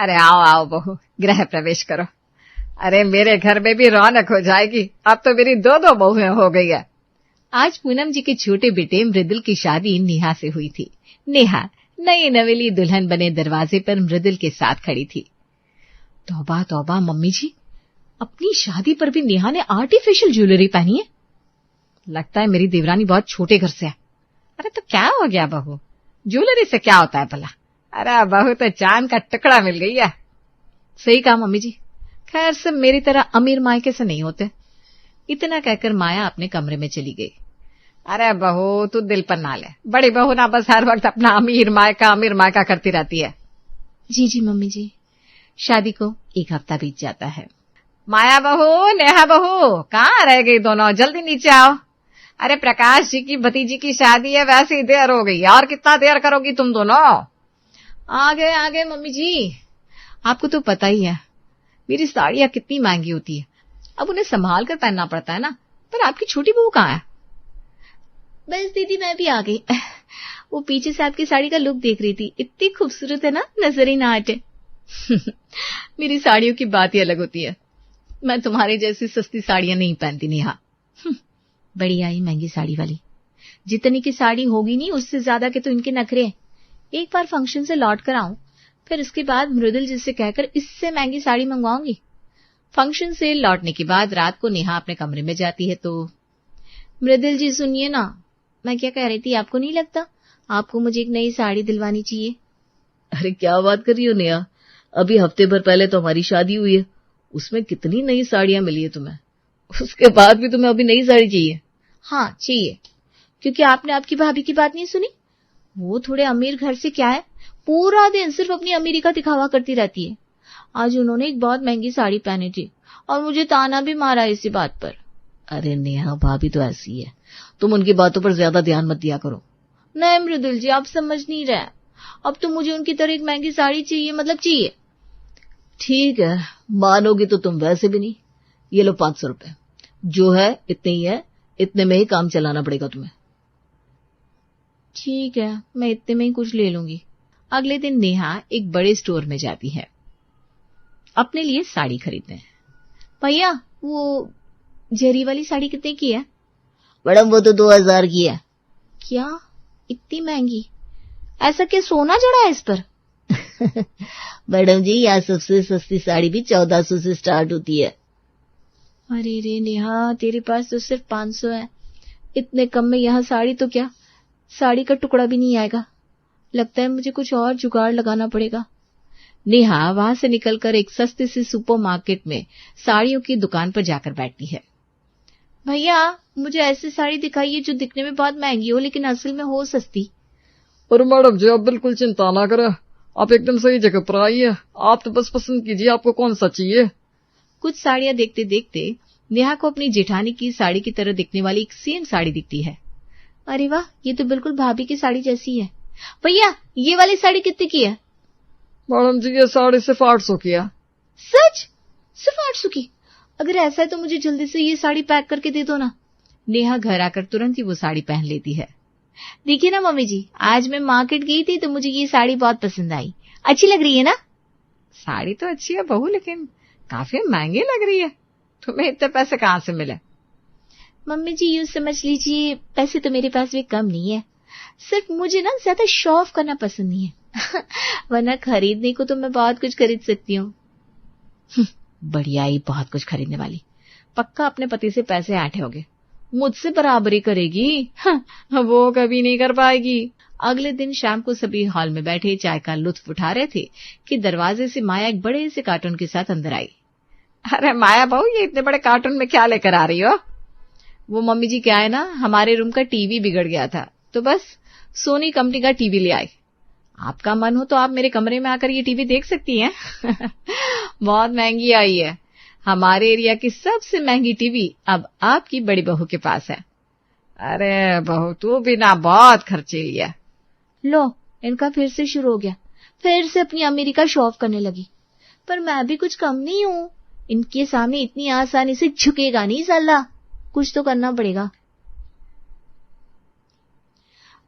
अरे आओ आओ बहू, गृह प्रवेश करो। अरे मेरे घर में भी रौनक हो जाएगी, अब तो मेरी दो दो बहुएं हो गई है। आज पूनम जी के छोटे बेटे मृदुल की शादी नेहा से हुई थी। नेहा नई नवेली दुल्हन बने दरवाजे पर मृदुल के साथ खड़ी थी। तौबा तौबा मम्मी जी, अपनी शादी पर भी नेहा ने आर्टिफिशियल ज्वेलरी पहनी है। लगता है मेरी देवरानी बहुत छोटे घर से है। अरे तो क्या हो गया बहू, ज्वेलरी से क्या होता है भला? अरे बहू तो चांद का टुकड़ा मिल गई है। सही कहा मम्मी जी, खैर सब मेरी तरह अमीर मायके से नहीं होते। इतना कहकर माया अपने कमरे में चली गई। अरे बहू तू दिल पर ना ले, बड़ी बहू ना बस हर वक्त अपना अमीर मायका करती रहती है। जी जी मम्मी जी। शादी को 1 हफ्ता बीत जाता है। माया बहू, नेहा बहू, कहाँ रह गई दोनों? जल्दी नीचे आओ। अरे प्रकाश जी की भतीजी की शादी है, वैसे ही देर हो गई है, और कितना देर करोगी तुम दोनों? आ गए मम्मी जी। आपको तो पता ही है मेरी साड़ियां कितनी महंगी होती है, अब उन्हें संभाल कर पहनना पड़ता है ना। पर आपकी छोटी बहू कहाँ है? बस दीदी मैं भी आ गई। वो पीछे से आपकी साड़ी का लुक देख रही थी, इतनी खूबसूरत है ना, नजर ही ना हटे। मेरी साड़ियों की बात ही अलग होती है, मैं तुम्हारी जैसी सस्ती साड़ियां नहीं पहनती नेहा। बड़ी आई महंगी साड़ी वाली, जितनी की साड़ी होगी नहीं उससे ज्यादा के तो इनके नखरे हैं। एक बार फंक्शन से लौट कर आऊं, फिर उसके बाद मृदुल जी से कहकर इससे महंगी साड़ी मंगवाऊंगी। फंक्शन से लौटने के बाद रात को नेहा अपने कमरे में जाती है तो, मृदुल जी सुनिए ना, मैं क्या कह रही थी, आपको नहीं लगता आपको मुझे एक नई साड़ी दिलवानी चाहिए? अरे क्या बात कर रही हो नेहा, अभी हफ्ते भर पहले तो हमारी शादी हुई है, उसमें कितनी नई साड़ियां मिली है तुम्हें, उसके बाद भी तुम्हें अभी नई साड़ी चाहिए? हाँ चाहिए, क्योंकि आपने आपकी भाभी की बात नहीं सुनी। वो थोड़े अमीर घर से क्या है, पूरा दिन सिर्फ अपनी अमीरी का दिखावा करती रहती है। आज उन्होंने एक बहुत महंगी साड़ी पहनी थी और मुझे ताना भी मारा इसी बात पर। अरे नेहा भाभी तो ऐसी है, तुम उनकी बातों पर ज्यादा ध्यान मत दिया करो। नहीं मृदुल जी, आप समझ नहीं रहे, अब तो मुझे उनकी तरह एक महंगी साड़ी चाहिए, मतलब चाहिए। ठीक है, मानोगी तो तुम वैसे भी नहीं। ये लो 500 रुपए, जो है इतने ही है, इतने में ही काम चलाना पड़ेगा तुम्हें। ठीक है, मैं इतने में ही कुछ ले लूंगी। अगले दिन नेहा एक बड़े स्टोर में जाती है अपने लिए साड़ी खरीदने। भैया वो जरी वाली साड़ी कितने की है? मैडम वो तो 2000 की है। क्या इतनी महंगी? ऐसा क्या सोना जड़ा है इस पर? मैडम जी यहाँ सबसे सस्ती साड़ी भी 1400 से स्टार्ट होती है। अरे रे नेहा, तेरे पास तो सिर्फ 500 है, इतने कम में यहाँ साड़ी तो क्या, साड़ी का टुकड़ा भी नहीं आएगा। लगता है मुझे कुछ और जुगाड़ लगाना पड़ेगा। नेहा वहां से निकलकर एक सस्ते से सुपरमार्केट में साड़ियों की दुकान पर जाकर बैठती है। भैया मुझे ऐसी साड़ी दिखाइए जो दिखने में बहुत महंगी हो लेकिन असल में हो सस्ती। और मैडम जी आप बिल्कुल चिंता ना करें, आप एकदम सही जगह पर आइए, आप तो बस पसंद कीजिए आपको कौन सा चाहिए। कुछ साड़ियां देखते देखते नेहा को अपनी जेठानी की साड़ी की तरह दिखने वाली एक सेम साड़ी दिखती है। अरे वाह, ये तो बिल्कुल भाभी की साड़ी जैसी है। भैया ये वाली साड़ी कितने की है? मैडम जी ये साड़ी सिर्फ 800 की है। सच? सिर्फ 800 की? अगर ऐसा है तो मुझे जल्दी से ये साड़ी पैक करके दे दो ना। नेहा घर आकर तुरंत ही वो साड़ी पहन लेती है। देखिए ना मम्मी जी, आज मैं मार्केट गई थी तो मुझे ये साड़ी बहुत पसंद आई, अच्छी लग रही है ना? साड़ी तो अच्छी है बहू, लेकिन काफी महंगी लग रही है, तुम्हें इतने पैसे कहाँ से मिले? मम्मी जी यूं समझ लीजिए, पैसे तो मेरे पास भी कम नहीं है, सिर्फ मुझे ना ज्यादा शो ऑफ करना पसंद नहीं है। वरना खरीदने को तो मैं बहुत कुछ खरीद सकती हूँ। बढ़िया ही बहुत कुछ खरीदने वाली, पक्का अपने पति से पैसे ऐंठे होगे, मुझसे बराबरी करेगी। वो कभी नहीं कर पाएगी। अगले दिन शाम को सभी हॉल में बैठे चाय का लुत्फ उठा रहे थे कि दरवाजे से माया एक बड़े से कार्टून के साथ अंदर आई। अरे माया बहू ये इतने बड़े कार्टून में क्या लेकर आ रही हो? वो मम्मी जी क्या है ना, हमारे रूम का टीवी बिगड़ गया था तो बस सोनी कंपनी का टीवी ले आई। आपका मन हो तो आप मेरे कमरे में आकर ये टीवी देख सकती हैं। बहुत महंगी आई है, हमारे एरिया की सबसे महंगी टीवी अब आपकी बड़ी बहू के पास है। अरे बहू तू भी ना बहुत खर्चीली है। लो इनका फिर से शुरू हो गया, फिर से अपनी अमीरी का शो ऑफ करने लगी। पर मैं भी कुछ कम नहीं हूँ, इनके सामने इतनी आसानी से झुकेगा नहीं साला, कुछ तो करना पड़ेगा।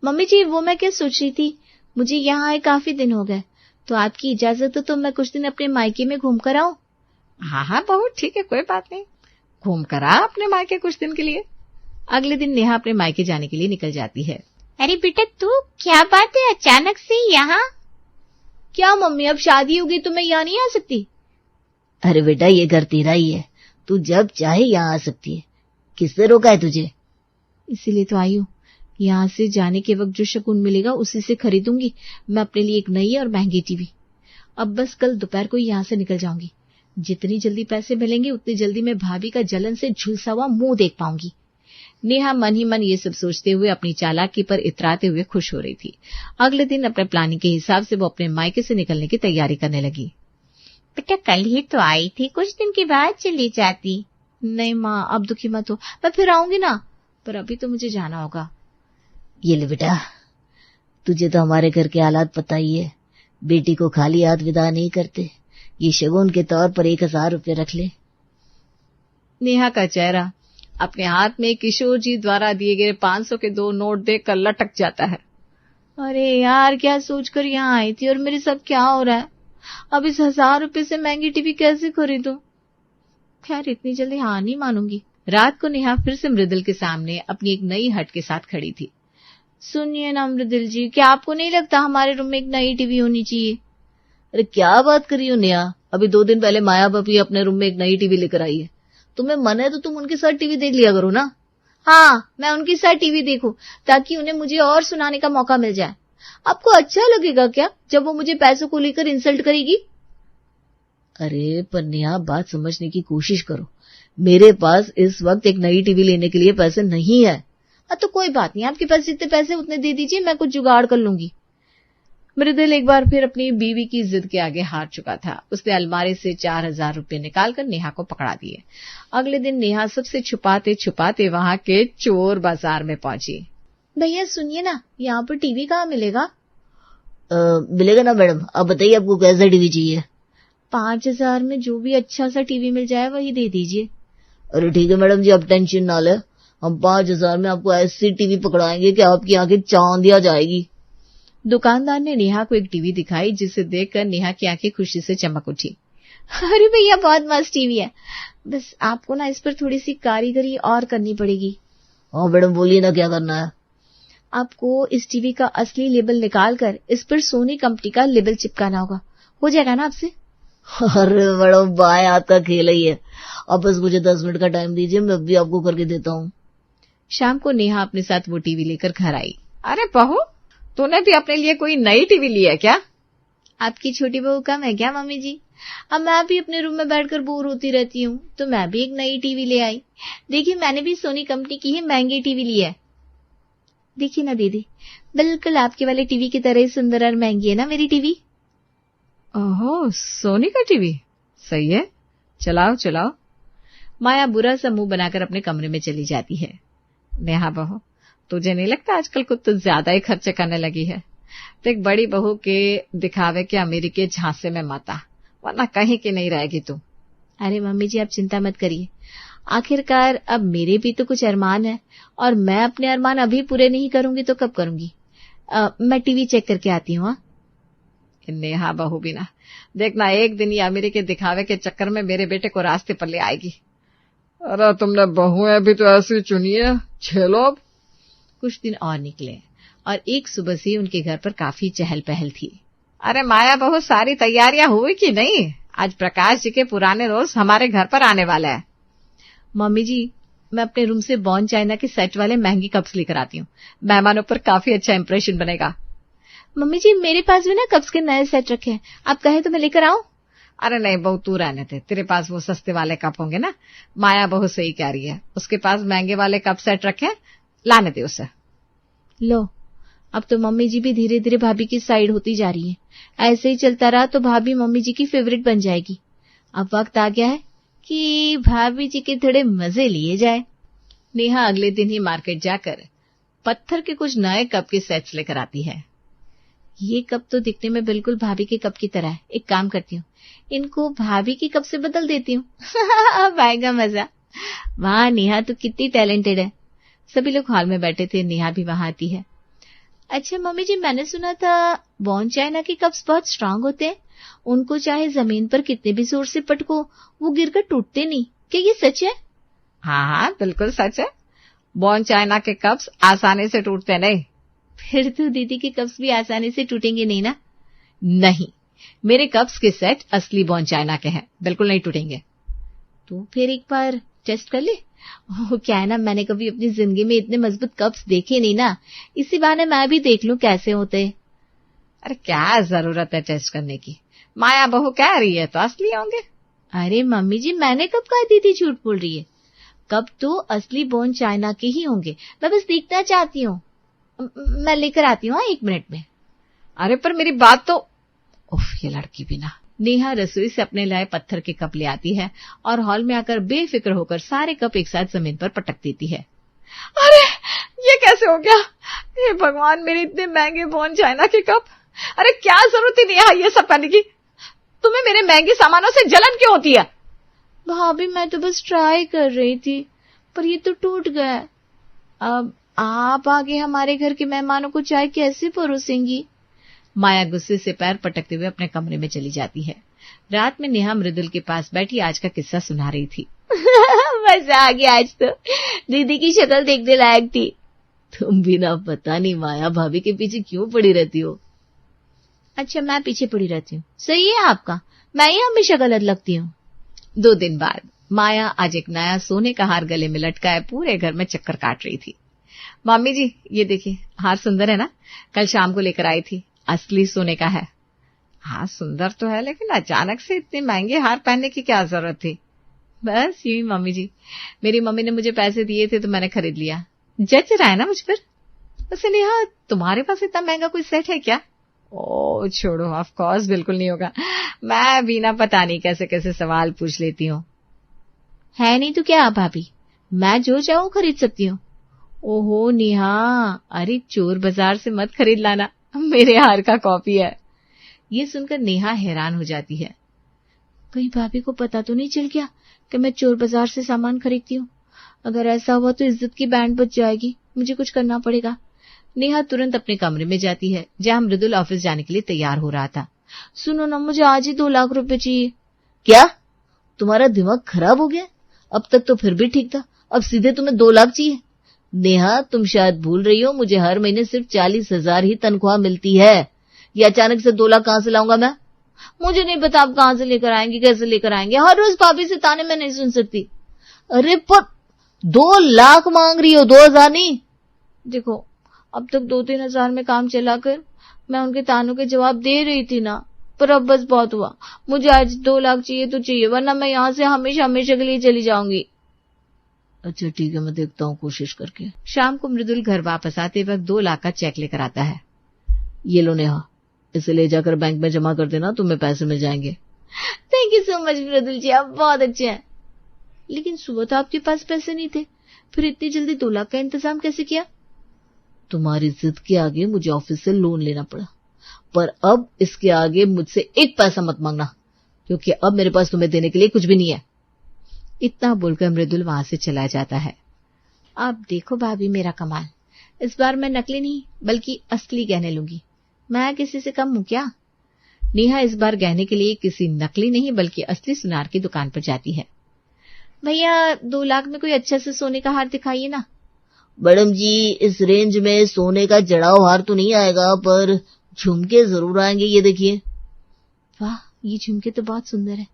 मम्मी जी वो मैं क्या सोच रही थी, मुझे यहाँ आए काफी दिन हो गए, तो आपकी इजाजत हो तो मैं कुछ दिन अपने मायके में घूम कर आऊं? हाँ हाँ बहू, ठीक है, कोई बात नहीं, घूम कर आ अपने मायके कुछ दिन के लिए। अगले दिन नेहा अपने मायके जाने के लिए निकल जाती है। अरे बेटा तू, क्या बात है अचानक से यहाँ? क्या मम्मी, अब शादी होगी तो मैं यहाँ नहीं आ सकती? अरे बेटा, ये घर तेरा ही है, तू जब चाहे यहाँ आ सकती है। किसने रोका है तुझे? इसीलिए तो आई हूँ। यहाँ से जाने के वक्त जो शगुन मिलेगा उसी से खरीदूंगी मैं अपने लिए एक नई और महंगी टीवी। अब बस कल दोपहर को यहाँ से निकल जाऊंगी। जितनी जल्दी पैसे मिलेंगे उतनी जल्दी मैं भाभी का जलन से झुलसा हुआ मुंह देख पाऊंगी। नेहा मन ही मन ये सब सोचते हुए अपनी चालाकी पर इतराते हुए खुश हो रही थी। अगले दिन अपने प्लानिंग के हिसाब से वो अपने मायके से निकलने की तैयारी करने लगी। बेटा कल ही तो आई थी, कुछ दिन के बाद चली जाती। नहीं माँ, अब दुखी मत हो, मैं फिर आऊंगी ना, पर अभी तो मुझे जाना होगा। ये ले बेटा, तुझे तो हमारे घर के हालात पता ही है, बेटी को खाली हाथ विदा नहीं करते। ये शगुन के तौर पर 1000 रुपये रख ले। नेहा का चेहरा अपने हाथ में किशोर जी द्वारा दिए गए 500 के 2 नोट देखकर लटक जाता है। अरे यार, क्या सोचकर यहाँ आई थी और मेरे साथ क्या हो रहा है? अब इस 1000 रुपये से महंगी टीवी कैसे खरीदूं? खैर, इतनी जल्दी हाँ नहीं मानूंगी। रात को नेहा फिर से मृदुल के सामने अपनी एक नई हट के साथ खड़ी थी। सुनिए ना मृदुल जी, क्या आपको नहीं लगता हमारे रूम में एक नई टीवी होनी चाहिए? अरे क्या बात कर रही हो नेहा, अभी 2 दिन पहले माया बापी अपने रूम में एक नई टीवी लेकर आई है। तुम्हें मन है तो तुम उनके साथ टीवी देख लिया करो ना। हाँ, मैं उनके साथ टीवी देखूं ताकि उन्हें मुझे और सुनाने का मौका मिल जाए। आपको अच्छा लगेगा क्या जब वो मुझे पैसों को लेकर इंसल्ट करेगी? अरे पर नेहा, बात समझने की कोशिश करो। मेरे पास इस वक्त एक नई टीवी लेने के लिए पैसे नहीं है। तो कोई बात नहीं, आपके पास जितने पैसे उतने दे दीजिए, मैं कुछ जुगाड़ कर लूंगी। मृदुल एक बार फिर अपनी बीवी की जिद के आगे हार चुका था। उसने अलमारी से 4000 रुपये निकालकर नेहा को पकड़ा दिए। अगले दिन नेहा सबसे छुपाते छुपाते वहां के चोर बाजार में पहुंची। भैया सुनिए ना, यहाँ पर टीवी कहाँ मिलेगा? मिलेगा ना मैडम, आप बताइए आपको कैसा टीवी चाहिए? 5000 में जो भी अच्छा सा टीवी मिल जाए वही दे दीजिए। अरे ठीक है मैडम जी, आप टेंशन ना ले, हम 5000 में आपको ऐसी टीवी पकड़ाएंगे कि आपकी आंखें चांद आ जाएगी। दुकानदार ने नेहा को एक टीवी दिखाई, जिसे देखकर नेहा की आंखें खुशी से चमक उठी। अरे भैया, बहुत मस्त टीवी है, बस आपको ना इस पर थोड़ी सी कारीगरी और करनी पड़ेगी। हाँ मैडम, बोलिए ना, क्या करना है? आपको इस टीवी का असली लेबल निकालकर इस पर सोनी कंपनी का लेबल चिपकाना होगा। हो जाएगा ना आपसे? अरे मैडम, बाय हाथ का खेल ही है, अब बस मुझे 10 मिनट का टाइम दीजिए, मैं भी आपको करके देता हूँ। शाम को नेहा अपने साथ वो टीवी लेकर घर आई। अरे बहू, तूने भी अपने लिए कोई नई टीवी ली है क्या? आपकी छोटी बहू कम है क्या मम्मी जी? अब मैं भी अपने रूम में बैठकर बोर होती रहती हूँ, तो मैं भी एक नई टीवी ले आई। देखिए, मैंने भी सोनी कंपनी की ही महंगी टीवी ली है। देखिए ना दीदी, बिल्कुल आपके वाले टीवी की तरह ही सुंदर और महंगी है ना मेरी टीवी। ओहो, सोनी का टीवी, सही है, चलाओ चलाओ। माया बुरा सा मुंह बनाकर अपने कमरे में चली जाती है। नेहा बहू, तुझे नहीं लगता आजकल कुछ तो ज्यादा ही खर्चे करने लगी है? देख, बड़ी बहू के दिखावे के अमीरी के झांसे में मत आ, वरना कहीं की नहीं रहेगी तू। अरे मम्मी जी, आप चिंता मत करिए, आखिरकार अब मेरे भी तो कुछ अरमान है, और मैं अपने अरमान अभी पूरे नहीं करूंगी तो कब करूंगी? मैं टीवी चेक करके आती हूँ। नेहा बहू भी ना, देखना एक दिन ये अमीरी के दिखावे के चक्कर में मेरे बेटे को रास्ते पर ले आएगी। अरे तुमने बहुएं भी तो ऐसी चुनी है, झेलो अब। कुछ दिन और निकले और एक सुबह से उनके घर पर काफी चहल पहल थी। अरे माया बहू, सारी तैयारियां हुई कि नहीं? आज प्रकाश जी के पुराने रोज हमारे घर पर आने वाला है। मम्मी जी, मैं अपने रूम से बॉन चाइना के सेट वाले महंगी कप्स लेकर आती हूँ, मेहमानों पर काफी अच्छा इंप्रेशन बनेगा। मम्मी जी, मेरे पास भी ना कप्स के नए सेट रखे हैं, आप कहें तो मैं लेकर आऊं? अरे नहीं बहू, तू रहने दे, तेरे पास वो सस्ते वाले कप होंगे ना। माया बहू सही कह रही है, उसके पास महंगे वाले कप सेट रखे, लाने दे उसे। लो, अब तो मम्मी जी भी धीरे धीरे भाभी की साइड होती जा रही है। ऐसे ही चलता रहा तो भाभी मम्मी जी की फेवरेट बन जाएगी। अब वक्त आ गया है कि भाभी जी के थोड़े मजे लिए जाए। नेहा अगले दिन ही मार्केट जाकर पत्थर के कुछ नए कप के सेट्स लेकर आती है। ये कप तो दिखने में बिल्कुल भाभी के कप की तरह है, एक काम करती हूँ, इनको भाभी की कप से बदल देती हूँ। अब आएगा मजा। वाह, नेहा तो कितनी टैलेंटेड है। सभी लोग हॉल में बैठे थे, नेहा भी वहां आती है। अच्छा मम्मी जी, मैंने सुना था बॉन चाइना के कप्स बहुत स्ट्रांग होते हैं, उनको चाहे जमीन पर कितने भी जोर से पटको वो गिरकर टूटते नहीं। क्या ये सच है? हाँ हाँ, बिल्कुल सच है। बॉन चाइना के कप्स आसानी से टूटते नहीं। फिर तो दीदी के कप्स भी आसानी से टूटेंगे नहीं ना? नहीं, मेरे कप्स के सेट असली बॉन चाइना के हैं, बिल्कुल नहीं टूटेंगे। तो फिर एक बार टेस्ट कर ले। ओह, क्या है ना, मैंने कभी अपनी जिंदगी में इतने मजबूत कप्स देखे नहीं ना, इसी बहाने मैं भी देख लूं कैसे होते। अरे क्या जरूरत है टेस्ट करने की, माया बहू कह रही है तो असली होंगे। अरे मम्मी जी, मैंने कब कहा दीदी झूठ बोल रही है? कब तो असली बॉन चाइना के ही होंगे, मैं बस देखना चाहती हूँ। मैं लेकर आती हूँ 1 मिनट में। अरे पर मेरी बात तो, उफ, ये लड़की भी ना। नेहा रसोई से अपने लाए पत्थर के कप ले आती है और हॉल में आकर बेफिक्र होकर सारे कप एक साथ जमीन पर पटक देती है। अरे ये कैसे हो गया? हे भगवान, मेरे इतने महंगे बॉन चाइना के कप। अरे क्या जरूरत ही नेहा ये सब करने की? तुम्हें मेरे महंगे सामानों से जलन क्यों होती है? भाभी मैं तो बस ट्राई कर रही थी, पर ये तो टूट गया। अब आप आगे हमारे घर के मेहमानों को चाय कैसे परोसेंगी? माया गुस्से से पैर पटकते हुए अपने कमरे में चली जाती है। रात में नेहा मृदुल के पास बैठी आज का किस्सा सुना रही थी। मजा आ गया, आज तो दीदी की शक्ल देखने लायक थी। तुम भी ना, पता नहीं माया भाभी के पीछे क्यों पड़ी रहती हो। अच्छा, मैं पीछे पड़ी रहती हूँ, सही है आपका, मैं ही हमेशा गलत लगती हूँ। 2 दिन बाद माया आज एक नया सोने का हार गले में लटकाए पूरे घर में चक्कर काट रही थी। मम्मी जी, ये देखिए, हार सुंदर है ना? कल शाम को लेकर आई थी, असली सोने का है। हाँ सुंदर तो है, लेकिन अचानक से इतने महंगे हार पहनने की क्या जरूरत थी? बस यूं ही मम्मी जी, मेरी मम्मी ने मुझे पैसे दिए थे तो मैंने खरीद लिया। जच रहा है ना मुझ पर? वैसे नेहा, तुम्हारे पास इतना महंगा कोई सेट है क्या? ओ छोड़ो, ऑफ कोर्स बिल्कुल नहीं होगा। मैं भी ना पता नहीं कैसे कैसे सवाल पूछ लेती हूँ। है नहीं तो क्या भाभी, मैं जो चाहूँ खरीद सकती हूँ। ओहो नेहा, अरे चोर बाजार से मत खरीद लाना, मेरे हार का कॉपी है। ये सुनकर नेहा हैरान हो जाती है। कहीं भाभी को पता तो नहीं चल गया कि मैं चोर बाजार से सामान खरीदती हूँ? अगर ऐसा हुआ तो इज्जत की बैंड बज जाएगी, मुझे कुछ करना पड़ेगा। नेहा तुरंत अपने कमरे में जाती है जहां मृदुल ऑफिस जाने के लिए तैयार हो रहा था। सुनो ना, मुझे आज ही 2 लाख रुपए चाहिए। क्या तुम्हारा दिमाग खराब हो गया? अब तक तो फिर भी ठीक था, अब सीधे तुम्हें 2 लाख चाहिए? नेहा, तुम शायद भूल रही हो, मुझे हर महीने सिर्फ 40,000 ही तनख्वाह मिलती है। ये अचानक से 2 लाख कहां से लाऊंगा मैं? मुझे नहीं पता आप कहां से लेकर आएंगे, कैसे लेकर आएंगे। हर रोज भाभी से ताने मैं नहीं सुन सकती। अरे पर 2 लाख मांग रही हो, 2,000 नहीं। देखो, अब तक 2-3 हजार में काम चलाकर मैं उनके तानों के जवाब दे रही थी ना, पर अब बस बहुत हुआ। मुझे आज 2 लाख चाहिए तो चाहिए, वरना मैं यहाँ से हमेशा हमेशा के लिए चली जाऊंगी। अच्छा ठीक है, मैं देखता हूँ कोशिश करके। शाम को मृदुल घर वापस आते वक्त 2 लाख का चेक लेकर आता है। ये लो नेहा, इसे ले जाकर बैंक में जमा कर देना, तुम्हें पैसे मिल जाएंगे। थैंक यू सो मच मृदुल जी, आप बहुत अच्छे हैं। लेकिन सुबह तो आपके पास पैसे नहीं थे, फिर इतनी जल्दी 2 लाख का इंतजाम कैसे किया? तुम्हारी जिद के आगे मुझे ऑफिस से लोन लेना पड़ा, पर अब इसके आगे मुझसे 1 पैसा मत मांगना, क्योंकि अब मेरे पास तुम्हें देने के लिए कुछ भी नहीं है। इतना बोलकर मृदुल वहां से चला जाता है। अब देखो भाभी मेरा कमाल, इस बार मैं नकली नहीं बल्कि असली गहने लूंगी। मैं किसी से कम हूं क्या? नेहा इस बार गहने के लिए किसी नकली नहीं बल्कि असली सुनार की दुकान पर जाती है। भैया 2 लाख में कोई अच्छा से सोने का हार दिखाइए ना। मैडम जी, इस रेंज में सोने का जड़ाव हार तो नहीं आएगा, पर झुमके जरूर आएंगे, ये देखिए। वाह, ये झुमके तो बहुत सुंदर है,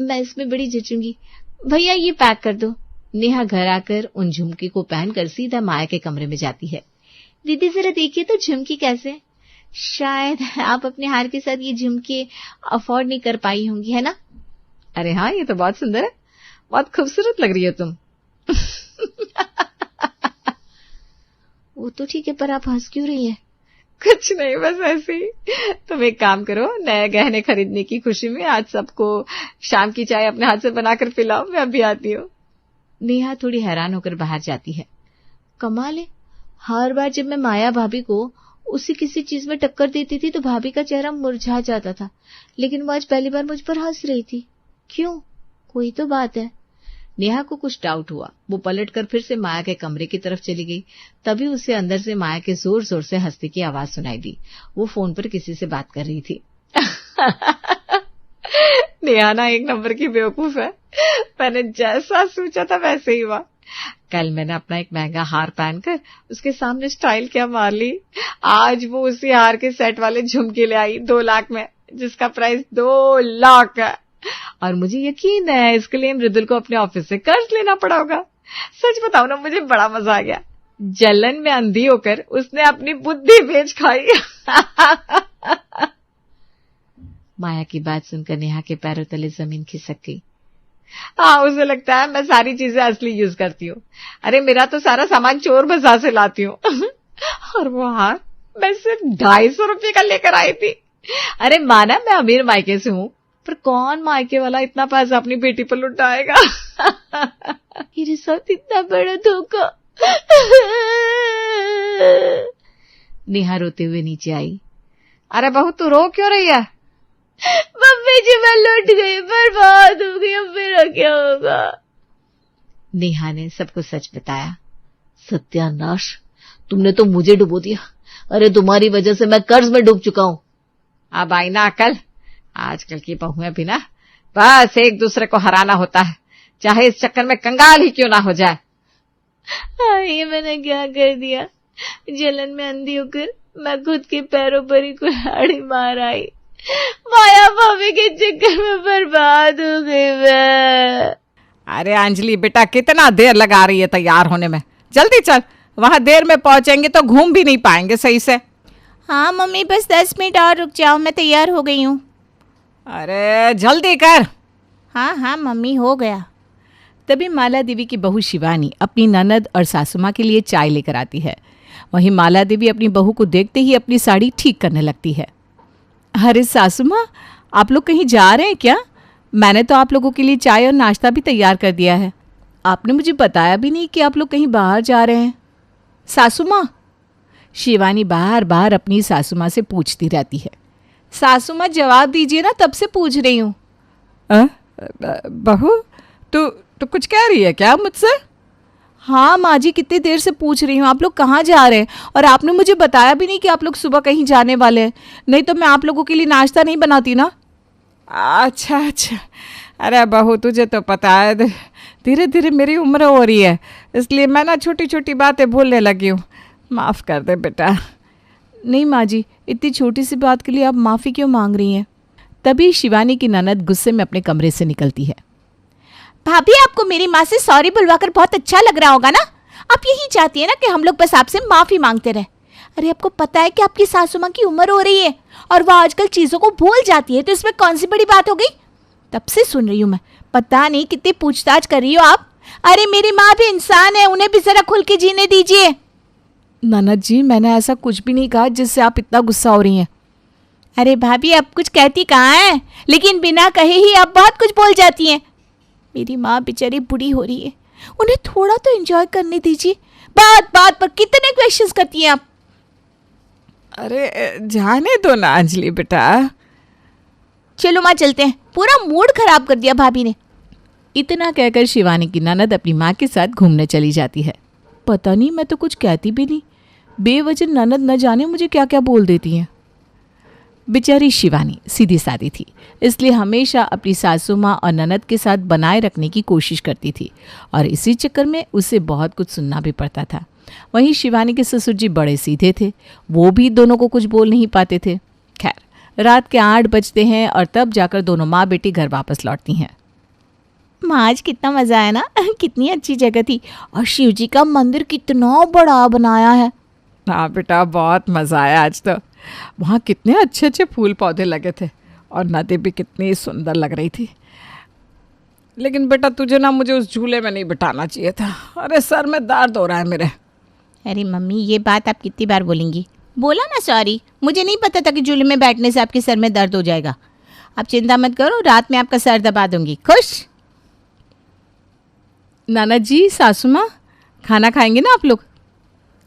मैं इसमें बड़ी जचूंगी। भैया ये पैक कर दो। नेहा घर आकर उन झुमके को पहनकर सीधा माया के कमरे में जाती है। दीदी जरा देखिए तो झुमकी कैसे, शायद आप अपने हार के साथ ये झुमके अफोर्ड नहीं कर पाई होंगी, है ना? अरे हाँ, ये तो बहुत सुंदर है, बहुत खूबसूरत लग रही है तुम। वो तो ठीक है, पर आप हंस क्यों रही है? कुछ नहीं, बस ऐसे ही। तुम एक काम करो, नए गहने खरीदने की खुशी में आज सबको शाम की चाय अपने हाथ से बनाकर पिलाओ, मैं अभी आती हूँ। नेहा थोड़ी हैरान होकर बाहर जाती है। कमाल है, हर बार जब मैं माया भाभी को उसी किसी चीज में टक्कर देती थी तो भाभी का चेहरा मुरझा जाता था, लेकिन वो आज पहली बार मुझ पर हंस रही थी। क्यों? कोई तो बात है। नेहा को कुछ डाउट हुआ। वो पलटकर फिर से माया के कमरे की तरफ चली गई। तभी उसे अंदर से माया के जोर जोर से हंसने की आवाज सुनाई दी। वो फोन पर किसी से बात कर रही थी। नेहा ना एक नंबर की बेवकूफ है। मैंने जैसा सोचा था वैसे ही हुआ। कल मैंने अपना एक महंगा हार पहनकर उसके सामने स्टाइल क्या मार ली। आज वो उसी हार के सेट वाले झुमके ले आई 2 लाख में, जिसका प्राइस 2 लाख है। और मुझे यकीन है इसके लिए मृदुल को अपने ऑफिस से कर्ज लेना पड़ा होगा। सच बताऊं ना, मुझे बड़ा मजा आ गया। जलन में अंधी होकर उसने अपनी बुद्धि बेच खाई। माया की बात सुनकर नेहा के पैरों तले जमीन खिसक गई। हाँ, उसे लगता है मैं सारी चीजें असली यूज करती हूँ। अरे मेरा तो सारा सामान चोर बाजार से लाती हूँ। और वो हार मैं सिर्फ 250 रुपये का लेकर आई थी। अरे माना मैं अमीर मायके से हूँ, पर कौन मायके वाला इतना पैसा अपनी बेटी पर लुटाएगा। मेरे साथ इतना बड़ा धोखा। नेहा रोते हुए नीचे आई। अरे बहू तू रो क्यों रही है? मम्मी जी मैं लुट गई, बर्बाद हो गई, अब मेरा क्या होगा? नेहा ने सबको सच बताया। सत्यानाश, तुमने तो मुझे डुबो दिया। अरे तुम्हारी वजह से मैं कर्ज में डूब चुका हूं। अब आई ना अकल। आजकल की बहुएं भी ना बस एक दूसरे को हराना होता है, चाहे इस चक्कर में कंगाल ही क्यों ना हो जाए। ये मैंने क्या कर दिया? जलन में अंधी होकर मैं खुद के पैरों पर ही कुल्हाड़ी मार आई। माया भाभी के चक्कर में बर्बाद हो गई मैं। अरे अंजलि बेटा, कितना देर लगा रही है तैयार होने में? जल्दी चल, वहां देर में पहुंचेंगे तो घूम भी नहीं पाएंगे सही से। हाँ मम्मी, बस 10 मिनट और रुक जाओ, मैं तैयार हो गई हूँ। अरे जल्दी कर। हाँ हाँ मम्मी, हो गया। तभी माला देवी की बहू शिवानी अपनी ननद और सासू माँ के लिए चाय लेकर आती है। वहीं माला देवी अपनी बहू को देखते ही अपनी साड़ी ठीक करने लगती है। अरे सासू माँ, आप लोग कहीं जा रहे हैं क्या? मैंने तो आप लोगों के लिए चाय और नाश्ता भी तैयार कर दिया है। आपने मुझे बताया भी नहीं कि आप लोग कहीं बाहर जा रहे हैं। सासू माँ, शिवानी बार बार अपनी सासू माँ से पूछती रहती है। सासू माँ जवाब दीजिए ना, तब से पूछ रही हूँ। बहू तू कुछ कह रही है क्या मुझसे? हाँ माँ जी, कितनी देर से पूछ रही हूँ आप लोग कहाँ जा रहे हैं, और आपने मुझे बताया भी नहीं कि आप लोग सुबह कहीं जाने वाले हैं। नहीं तो मैं आप लोगों के लिए नाश्ता नहीं बनाती ना। अच्छा अच्छा। अरे बहू, तुझे तो पता है धीरे धीरे मेरी उम्र हो रही है, इसलिए मैं ना छोटी छोटी बातें भूलने लगी हूँ। माफ़ कर दे बेटा। नहीं माँ जी, इतनी छोटी सी बात के लिए आप माफ़ी क्यों मांग रही हैं? तभी शिवानी की ननद गुस्से में अपने कमरे से निकलती है। भाभी, आपको मेरी माँ से सॉरी बुलवाकर बहुत अच्छा लग रहा होगा ना? आप यही चाहती है ना कि हम लोग बस आपसे माफी मांगते रहे। अरे आपको पता है कि आपकी सासू माँ की उम्र हो रही है और वो आजकल चीजों को भूल जाती है, तो इसमें कौन सी बड़ी बात हो गई? तब से सुन रही हूँ मैं, पता नहीं कितनी पूछताछ कर रही हो आप। अरे मेरी माँ भी इंसान है, उन्हें भी जरा खुल के जीने दीजिए। ननद जी, मैंने ऐसा कुछ भी नहीं कहा जिससे आप इतना गुस्सा हो रही हैं। अरे भाभी, आप कुछ कहती कहाँ हैं, लेकिन बिना कहे ही आप बहुत कुछ बोल जाती हैं। मेरी माँ बेचारी बूढ़ी हो रही है, उन्हें थोड़ा तो एंजॉय करने दीजिए। बात बात पर कितने क्वेश्चंस करती हैं आप। अरे जाने दो ना अंजलि बेटा। चलो माँ चलते हैं, पूरा मूड खराब कर दिया भाभी ने। इतना कहकर शिवानी की ननद अपनी माँ के साथ घूमने चली जाती है। पता नहीं, मैं तो कुछ कहती भी नहीं, बेवजह ननद न जाने मुझे क्या क्या बोल देती हैं। बेचारी शिवानी सीधी सादी थी, इसलिए हमेशा अपनी सासू माँ और ननद के साथ बनाए रखने की कोशिश करती थी, और इसी चक्कर में उसे बहुत कुछ सुनना भी पड़ता था। वहीं शिवानी के ससुर जी बड़े सीधे थे, वो भी दोनों को कुछ बोल नहीं पाते थे। खैर, रात के 8 बजते हैं और तब जाकर दोनों माँ बेटी घर वापस लौटती हैं। माँ, आज कितना मजा आया ना, कितनी अच्छी जगह थी, और शिव जी का मंदिर कितना बड़ा बनाया है। हाँ बेटा, बहुत मज़ा आया आज तो। वहाँ कितने अच्छे अच्छे फूल पौधे लगे थे और नदी भी कितनी सुंदर लग रही थी। लेकिन बेटा, तुझे ना मुझे उस झूले में नहीं बिठाना चाहिए था। अरे सर में दर्द हो रहा है मेरे। अरे मम्मी, ये बात आप कितनी बार बोलेंगी? बोला ना सॉरी, मुझे नहीं पता था कि झूले में बैठने से आपके सर में दर्द हो जाएगा। आप चिंता मत करो, रात में आपका सर दबा दूंगी। खुश? नाना जी, सासू माँ, खाना खाएंगे ना आप लोग?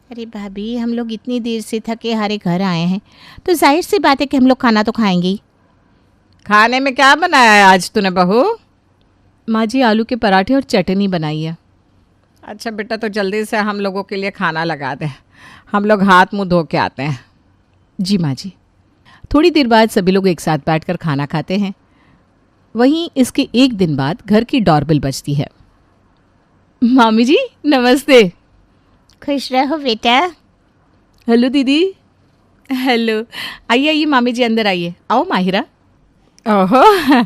अरे भाभी, हम लोग इतनी देर से थके हारे घर आए हैं, तो जाहिर सी बात है कि हम लोग खाना तो खाएंगे ही। खाने में क्या बनाया है आज तूने बहू? माँ जी आलू के पराठे और चटनी बनाई है। अच्छा बेटा, तो जल्दी से हम लोगों के लिए खाना लगा दे, हम लोग हाथ मुंह धो के आते हैं। जी माँ जी। थोड़ी देर बाद सभी लोग एक साथ बैठकर खाना खाते हैं। वहीं इसके एक दिन बाद घर की डोरबेल बजती है। मामी जी नमस्ते। खुश रहो बेटा। हेलो दीदी। हेलो। आइए आइए मामी जी, अंदर आइए। आओ माहिरा। ओहो,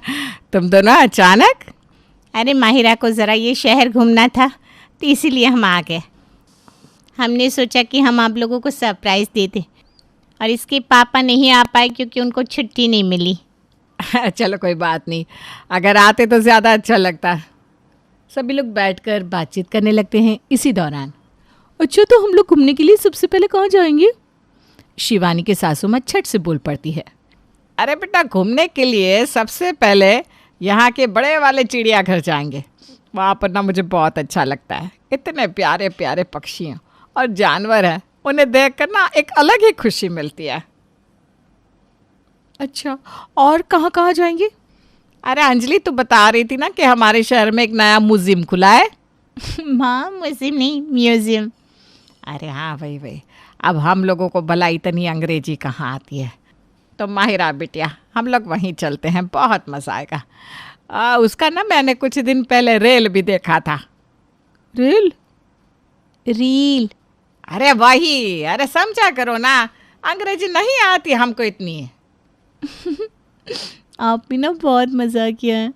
तुम दोनों अचानक? अरे माहिरा को ज़रा ये शहर घूमना था तो इसीलिए हम आ गए। हमने सोचा कि हम आप लोगों को सरप्राइज़ दे दें, और इसके पापा नहीं आ पाए क्योंकि उनको छुट्टी नहीं मिली। चलो कोई बात नहीं, अगर आते तो ज़्यादा अच्छा लगता। सभी लोग बैठकर बातचीत करने लगते हैं। इसी दौरान अच्छा, तो हम लोग घूमने के लिए सबसे पहले कहाँ जाएंगे? शिवानी के सासू माँ छट से बोल पड़ती है। अरे बेटा, घूमने के लिए सबसे पहले यहाँ के बड़े वाले चिड़ियाघर जाएंगे। वहाँ पर ना मुझे बहुत अच्छा लगता है। इतने प्यारे प्यारे पक्षी हैं और जानवर हैं, उन्हें देखकर ना एक अलग ही खुशी मिलती है। अच्छा, और कहाँ कहाँ जाएंगे? अरे अंजलि, तू बता रही थी ना कि हमारे शहर में एक नया म्यूजियम खुला है। माँ, म्यूजियम नहीं, म्यूजियम। अरे हाँ वही। अब हम लोगों को भला इतनी अंग्रेजी कहाँ आती है। तो माहिरा बिटिया, हम लोग वहीं चलते हैं, बहुत मज़ा आएगा। उसका ना मैंने कुछ दिन पहले रेल भी देखा था। रेल? रील? अरे वही, अरे समझा करो ना, अंग्रेजी नहीं आती हमको इतनी। आप भी ना बहुत मज़ा किया है।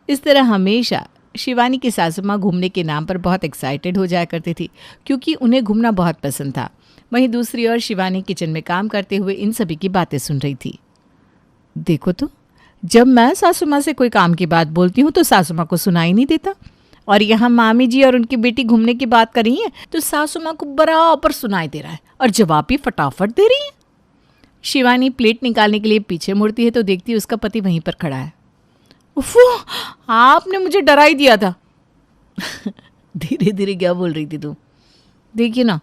इस तरह हमेशा शिवानी की सासू माँ घूमने के नाम पर बहुत एक्साइटेड हो जाया करती थी, क्योंकि उन्हें घूमना बहुत पसंद था। वहीं दूसरी ओर शिवानी किचन में काम करते हुए इन सभी की बातें सुन रही थी। देखो तो, जब मैं सासू माँ से कोई काम की बात बोलती हूँ तो सासू माँ को सुनाई नहीं देता, और यहाँ मामी जी और उनकी बेटी घूमने की बात कर रही हैं तो सासू माँ को बराबर सुनाई दे रहा है और जवाब भी फटाफट दे रही है। शिवानी प्लेट निकालने के लिए पीछे मुड़ती है तो देखती है उसका पति वहीं पर खड़ा है। उफ़, आपने मुझे डरा ही दिया था। धीरे धीरे क्या बोल रही थी तू? देखिए ना,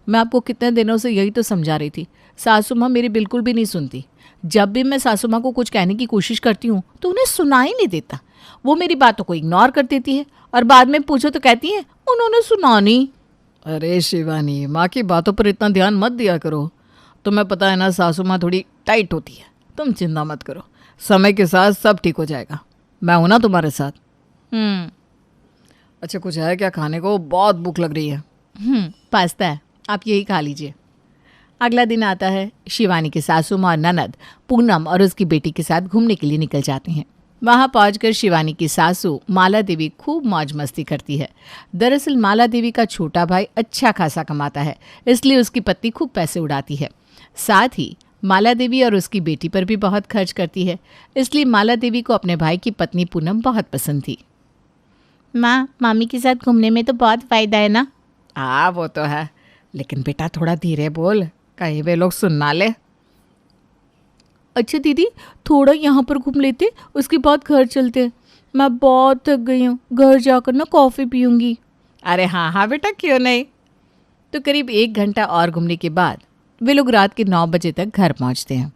मैं आपको कितने दिनों से यही तो समझा रही थी, सासू माँ मेरी बिल्कुल भी नहीं सुनती। जब भी मैं सासू माँ को कुछ कहने की कोशिश करती हूँ तो उन्हें सुनाई नहीं देता। वो मेरी बातों को इग्नोर कर देती है और बाद में पूछो तो कहती है उन्होंने सुना नहीं। अरे शिवानी, माँ की बातों पर इतना ध्यान मत दिया करो। तुम्हें पता है ना, सासू माँ थोड़ी टाइट होती है। तुम चिंता मत करो, समय के साथ सब ठीक हो जाएगा। मैं हूं ना तुम्हारे साथ। अच्छा, कुछ है क्या खाने को? बहुत भूख लग रही है। पास्ता है, आप यही खा लीजिए। अगला दिन आता है। शिवानी के सासू माँ और ननद पूनम और उसकी बेटी के साथ घूमने के लिए निकल जाते हैं। वहां पहुंचकर शिवानी की सासू माला देवी खूब मौज मस्ती करती है। दरअसल माला देवी का छोटा भाई अच्छा खासा कमाता है, इसलिए उसकी पत्नी खूब पैसे उड़ाती है। साथ ही माला देवी और उसकी बेटी पर भी बहुत खर्च करती है, इसलिए माला देवी को अपने भाई की पत्नी पूनम बहुत पसंद थी। माँ, मामी के साथ घूमने में तो बहुत फ़ायदा है ना? हाँ वो तो है, लेकिन बेटा थोड़ा धीरे बोल, कहीं वे लोग सुन ना ले। अच्छा दीदी, थोड़ा यहाँ पर घूम लेते, उसके बाद घर चलते। मैं बहुत थक गई हूँ, घर जाकर ना कॉफ़ी पीऊँगी। अरे हाँ बेटा, क्यों नहीं। तो करीब 1 घंटा और घूमने के बाद वे लोग रात के 9 बजे तक घर पहुँचते हैं।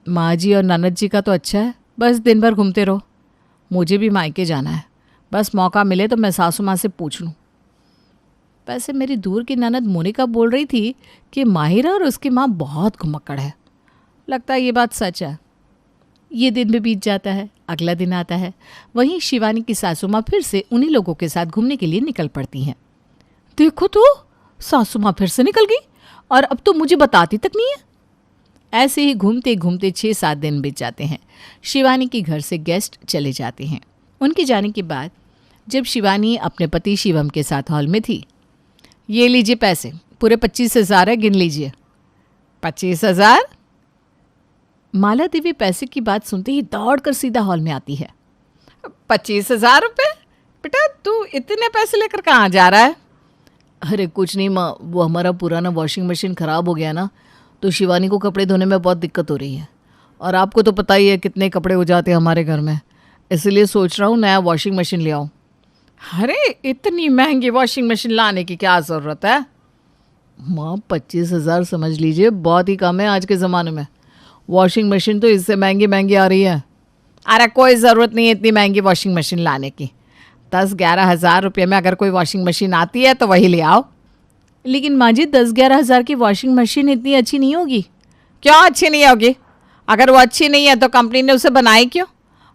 माँ जी और ननद जी का तो अच्छा है, बस दिन भर घूमते रहो। मुझे भी मायके जाना है, बस मौका मिले तो मैं सासू माँ से पूछ लूँ। वैसे मेरी दूर की ननद मोनिका बोल रही थी कि माहिरा और उसकी माँ बहुत घुमक्कड़ है। लगता है ये बात सच है। ये दिन भी बीत जाता है। अगला दिन आता है। वहीं शिवानी की सासू माँ फिर से उन्हीं लोगों के साथ घूमने के लिए निकल पड़ती हैं। देखो तो, सासू माँ फिर से निकल गई और अब तो मुझे बताती तक नहीं है। ऐसे ही घूमते घूमते 6-7 दिन बीत जाते हैं। शिवानी के घर से गेस्ट चले जाते हैं। उनके जाने के बाद जब शिवानी अपने पति शिवम के साथ हॉल में थी, ये लीजिए पैसे, पूरे 25,000 है, गिन लीजिए। 25,000? माला देवी पैसे की बात सुनते ही दौड़कर सीधा हॉल में आती है। 25,000 रुपये? बेटा तू इतने पैसे लेकर कहाँ जा रहा है? अरे कुछ नहीं माँ, वो हमारा पुराना वॉशिंग मशीन ख़राब हो गया ना, तो शिवानी को कपड़े धोने में बहुत दिक्कत हो रही है। और आपको तो पता ही है कितने कपड़े हो जाते हैं हमारे घर में, इसलिए सोच रहा हूँ नया वॉशिंग मशीन ले आऊँ। अरे इतनी महंगी वॉशिंग मशीन लाने की क्या ज़रूरत है? माँ 25,000 समझ लीजिए, बहुत ही कम है आज के ज़माने में। वॉशिंग मशीन तो इससे महंगी महंगी आ रही है। अरे कोई ज़रूरत नहीं है इतनी महंगी वॉशिंग मशीन लाने की। 10-11 हज़ार रुपये में अगर कोई वॉशिंग मशीन आती है तो वही ले आओ। लेकिन माँ जी 10-11 हज़ार की वॉशिंग मशीन इतनी अच्छी नहीं होगी। क्यों अच्छी नहीं होगी? अगर वो अच्छी नहीं है तो कंपनी ने उसे बनाई क्यों?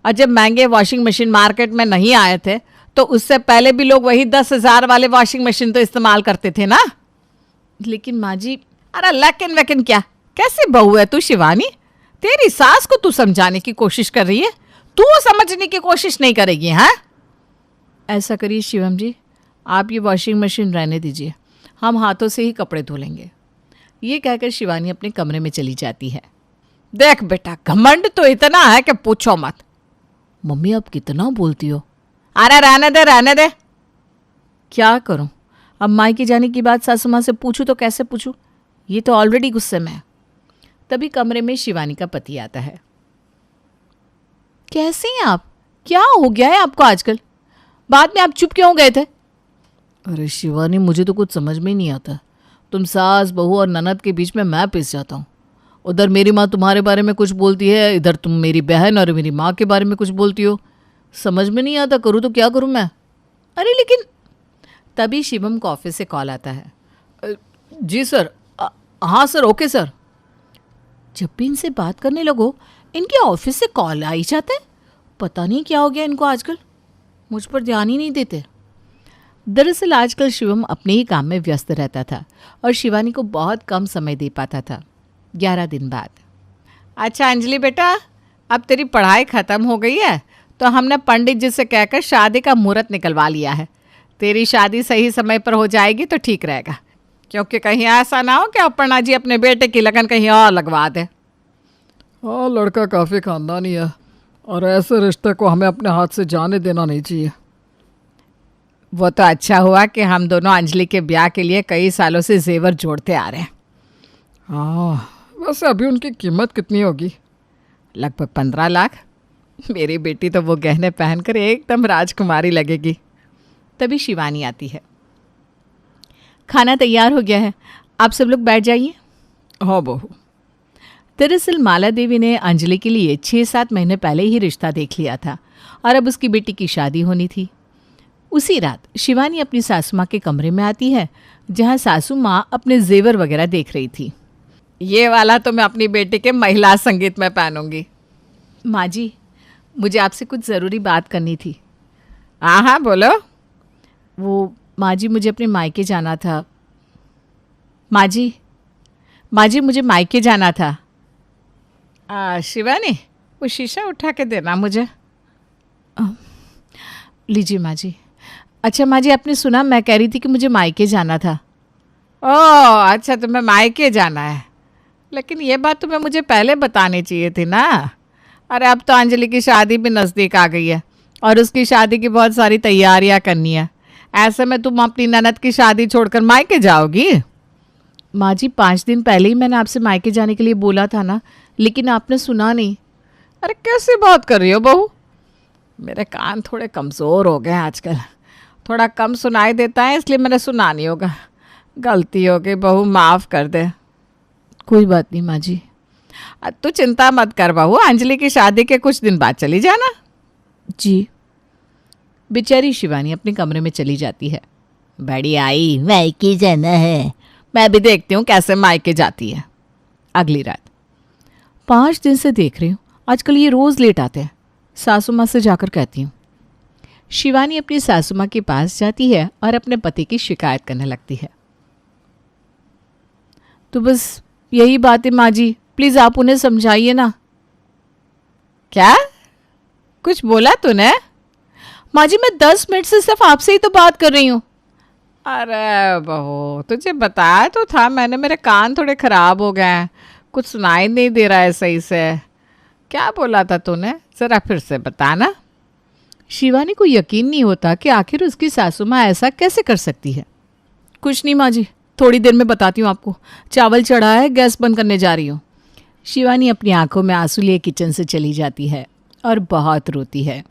और जब महंगे वॉशिंग मशीन मार्केट में नहीं आए थे तो उससे पहले भी लोग वही 10,000 वाले वॉशिंग मशीन तो इस्तेमाल करते थे ना। लेकिन माँ जी, अरे लेकिन क्या, कैसी बहू है तू शिवानी? तेरी सास को तू समझाने की कोशिश कर रही है, तू समझने की कोशिश नहीं करेगी। हाँ, ऐसा करिए शिवम जी, आप ये वॉशिंग मशीन रहने दीजिए, हम हाथों से ही कपड़े धो लेंगे। ये कहकर शिवानी अपने कमरे में चली जाती है। देख बेटा, घमंड तो इतना है कि पूछो मत। मम्मी आप कितना बोलती हो। अरे रहने दे। क्या करूं, अब मायके जाने की बात सासू माँ से पूछूं तो कैसे पूछूं, ये तो ऑलरेडी गुस्से में है। तभी कमरे में शिवानी का पति आता है। कैसे हैं आप? क्या हो गया है आपको आजकल? बाद में आप चुप क्यों गए थे? अरे शिवानी, मुझे तो कुछ समझ में ही नहीं आता। तुम सास बहू और ननद के बीच में मैं पिस जाता हूँ। उधर मेरी माँ तुम्हारे बारे में कुछ बोलती है, इधर तुम मेरी बहन और मेरी माँ के बारे में कुछ बोलती हो। समझ में नहीं आता, करूँ तो क्या करूँ मैं? अरे लेकिन तभी शिवम को ऑफिस से कॉल आता है। जी सर। हाँ सर, ओके सर। जब भी इनसे बात करने लगो इनके ऑफिस से कॉल आ ही जाते हैं। पता नहीं क्या हो गया इनको आजकल, मुझ पर ध्यान ही नहीं देते। दरअसल आजकल शिवम अपने ही काम में व्यस्त रहता था और शिवानी को बहुत कम समय दे पाता था। 11 दिन बाद। अच्छा अंजलि बेटा, अब तेरी पढ़ाई ख़त्म हो गई है तो हमने पंडित जी से कहकर शादी का मुहूर्त निकलवा लिया है। तेरी शादी सही समय पर हो जाएगी तो ठीक रहेगा, क्योंकि कहीं ऐसा ना हो कि अपर्णा जी अपने बेटे की लगन कहीं और लगवा दे। हाँ, लड़का काफ़ी ख़ानदानी है और ऐसे रिश्ते को हमें अपने हाथ से जाने देना नहीं चाहिए। वो तो अच्छा हुआ कि हम दोनों अंजलि के ब्याह के लिए कई सालों से जेवर जोड़ते आ रहे हैं। हाँ, वैसे अभी उनकी कीमत कितनी होगी? लगभग 15 लाख। मेरी बेटी तो वो गहने पहनकर एकदम राजकुमारी लगेगी। तभी शिवानी आती है। खाना तैयार हो गया है, आप सब लोग बैठ जाइए। हाँ बहू। दरअसल माला देवी ने अंजलि के लिए 6-7 महीने पहले ही रिश्ता देख लिया था और अब उसकी बेटी की शादी होनी थी। उसी रात शिवानी अपनी सासू माँ के कमरे में आती है, जहाँ सासू माँ अपने जेवर वगैरह देख रही थी। ये वाला तो मैं अपनी बेटी के महिला संगीत में पहनूंगी। माँ जी, मुझे आपसे कुछ ज़रूरी बात करनी थी। हाँ बोलो। वो माँ जी, मुझे अपने मायके जाना था। माँ जी मुझे मायके जाना था। शिवानी, वो शीशा उठा के देना मुझे। लीजिए माँ जी। अच्छा माँ जी, आपने सुना, मैं कह रही थी कि मुझे मायके जाना था। ओह अच्छा, तुम्हें मायके जाना है, लेकिन ये बात तुम्हें मुझे पहले बतानी चाहिए थी ना। अरे अब तो अंजलि की शादी भी नज़दीक आ गई है और उसकी शादी की बहुत सारी तैयारियां करनी है। ऐसे में तुम अपनी ननद की शादी छोड़कर मायके जाओगी? माँ जी, 5 दिन पहले ही मैंने आपसे मायके जाने के लिए बोला था ना, लेकिन आपने सुना नहीं। अरे कैसे बात कर रही हो बहू? मेरे कान थोड़े कमज़ोर हो गए आजकल, थोड़ा कम सुनाई देता है, इसलिए मैंने सुना नहीं होगा। गलती हो गई बहू, माफ़ कर दे। कोई बात नहीं माँ जी। तू चिंता मत कर बहू, अंजलि की शादी के कुछ दिन बाद चली जाना। जी। बेचारी शिवानी अपने कमरे में चली जाती है। बड़ी आई, मायके जाना है, मैं भी देखती हूँ कैसे मायके जाती है। अगली रात। 5 दिन से देख रही हूँ, आजकल ये रोज़ लेट आते हैं। सासू माँ से जाकर कहती हूँ। शिवानी अपनी सासू माँ के पास जाती है और अपने पति की शिकायत करने लगती है। तो बस यही बात है माँ जी, प्लीज़ आप उन्हें समझाइए ना। क्या कुछ बोला तूने? माँ जी, मैं 10 मिनट से सिर्फ आपसे ही तो बात कर रही हूँ। अरे बहू, तुझे बताया तो था मैंने, मेरे कान थोड़े ख़राब हो गए हैं, कुछ सुनाई नहीं दे रहा है सही से। क्या बोला था तूने, ज़रा फिर से बताना। शिवानी को यकीन नहीं होता कि आखिर उसकी सासू माँ ऐसा कैसे कर सकती है। कुछ नहीं माँ जी, थोड़ी देर में बताती हूँ आपको। चावल चढ़ा है, गैस बंद करने जा रही हूँ। शिवानी अपनी आंखों में आंसू लिए किचन से चली जाती है और बहुत रोती है।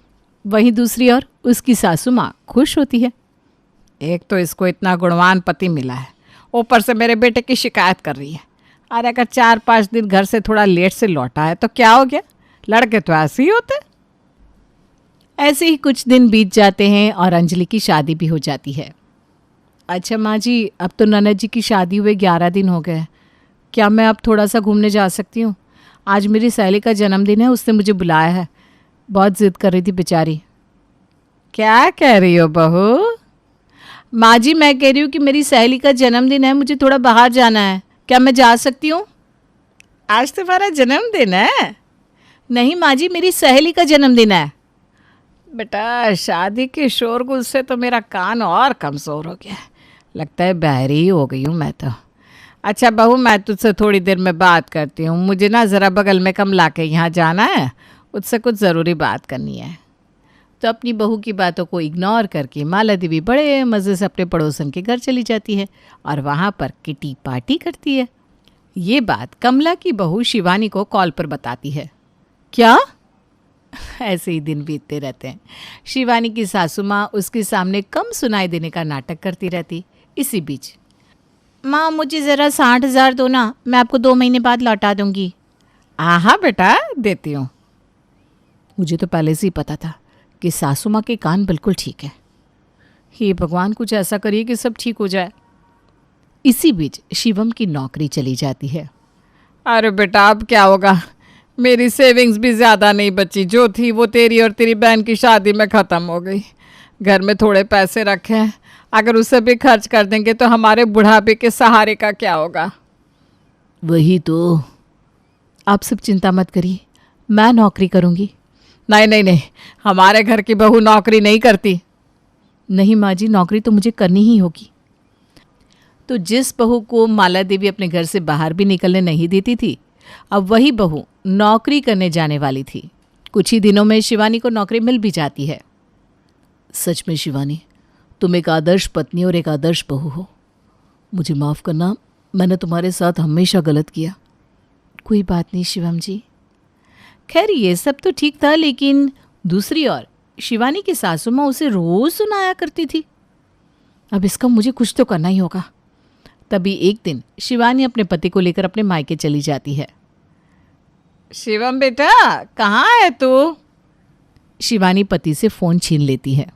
वहीं दूसरी ओर उसकी सासू माँ खुश होती है। एक तो इसको इतना गुणवान पति मिला है, ऊपर से मेरे बेटे की शिकायत कर रही है। अरे अगर 4-5 दिन घर से थोड़ा लेट से लौटा है तो क्या हो गया, लड़के तो ऐसे ही होते। ऐसे ही कुछ दिन बीत जाते हैं और अंजलि की शादी भी हो जाती है। अच्छा माँ जी, अब तो ननद जी की शादी हुए 11 दिन हो गए, क्या मैं अब थोड़ा सा घूमने जा सकती हूँ? आज मेरी सहेली का जन्मदिन है, उसने मुझे बुलाया है। बहुत जिद कर रही थी बेचारी। क्या कह रही हो बहू? माँ जी, मैं कह रही हूँ कि मेरी सहेली का जन्मदिन है, मुझे थोड़ा बाहर जाना है, क्या मैं जा सकती हूँ? आज तुम्हारा जन्मदिन है? नहीं माँ जी, मेरी सहेली का जन्मदिन है। बेटा, शादी के शोरगुल से तो मेरा कान और कमज़ोर हो गया, लगता है बहरी ही हो गई हूँ मैं तो। अच्छा बहू, मैं तुझसे थोड़ी देर में बात करती हूँ, मुझे ना ज़रा बगल में कमला के यहाँ जाना है, उससे कुछ ज़रूरी बात करनी है। तो अपनी बहू की बातों को इग्नोर करके माला देवी बड़े मज़े से अपने पड़ोसन के घर चली जाती है और वहाँ पर किटी पार्टी करती है। ये बात कमला की बहू शिवानी को कॉल पर बताती है। क्या? ऐसे ही दिन बीतते रहते हैं। शिवानी की सासू माँ उसके सामने कम सुनाई देने का नाटक करती रहती। इसी बीच, माँ मुझे ज़रा 60,000 दो ना, मैं आपको 2 महीने बाद लौटा दूंगी। हाँ बेटा, देती हूँ। मुझे तो पहले से ही पता था कि सासू माँ के कान बिल्कुल ठीक है। हे भगवान, कुछ ऐसा करिए कि सब ठीक हो जाए। इसी बीच शिवम की नौकरी चली जाती है। अरे बेटा, अब क्या होगा? मेरी सेविंग्स भी ज़्यादा नहीं बची, जो थी वो तेरी और तेरी बहन की शादी में ख़त्म हो गई। घर में थोड़े पैसे रखे हैं, अगर उसे भी खर्च कर देंगे तो हमारे बुढ़ापे के सहारे का क्या होगा? वही तो। आप सब चिंता मत करिए, मैं नौकरी करूँगी। नहीं नहीं नहीं, हमारे घर की बहू नौकरी नहीं करती। नहीं माँ जी, नौकरी तो मुझे करनी ही होगी। तो जिस बहू को माला देवी अपने घर से बाहर भी निकलने नहीं देती थी, अब वही बहू नौकरी करने जाने वाली थी। कुछ ही दिनों में शिवानी को नौकरी मिल भी जाती है। सच में शिवानी, तुम एक आदर्श पत्नी और एक आदर्श बहू हो। मुझे माफ़ करना, मैंने तुम्हारे साथ हमेशा गलत किया। कोई बात नहीं शिवम जी। खैर ये सब तो ठीक था, लेकिन दूसरी ओर शिवानी की सासू माँ उसे रोज़ सुनाया करती थी। अब इसका मुझे कुछ तो करना ही होगा। तभी एक दिन शिवानी अपने पति को लेकर अपने मायके चली जाती है। शिवम बेटा, कहाँ है तू? शिवानी पति से फ़ोन छीन लेती है।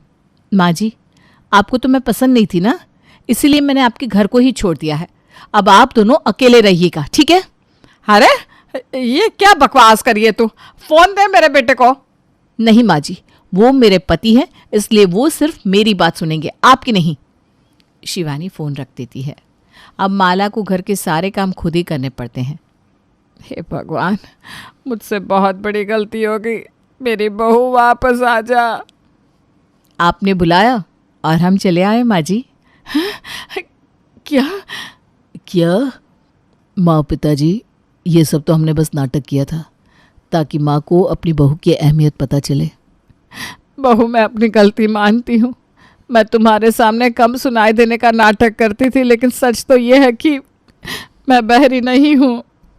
माँ जी, आपको तो मैं पसंद नहीं थी ना, इसीलिए मैंने आपके घर को ही छोड़ दिया है। अब आप दोनों अकेले रहिएगा, ठीक है? अरे ये क्या बकवास करिए तू? फ़ोन दे मेरे बेटे को। नहीं माँ जी, वो मेरे पति हैं, इसलिए वो सिर्फ मेरी बात सुनेंगे, आपकी नहीं। शिवानी फ़ोन रख देती है। अब माला को घर के सारे काम खुद ही करने पड़ते हैं। हे भगवान, मुझसे बहुत बड़ी गलती हो गई, मेरी बहू वापस आ जा। आपने बुलाया और हम चले आए माँ जी। क्या क्या? माँ पिताजी, ये सब तो हमने बस नाटक किया था ताकि माँ को अपनी बहू की अहमियत पता चले। बहू, मैं अपनी गलती मानती हूँ। मैं तुम्हारे सामने कम सुनाई देने का नाटक करती थी, लेकिन सच तो ये है कि मैं बहरी नहीं हूँ।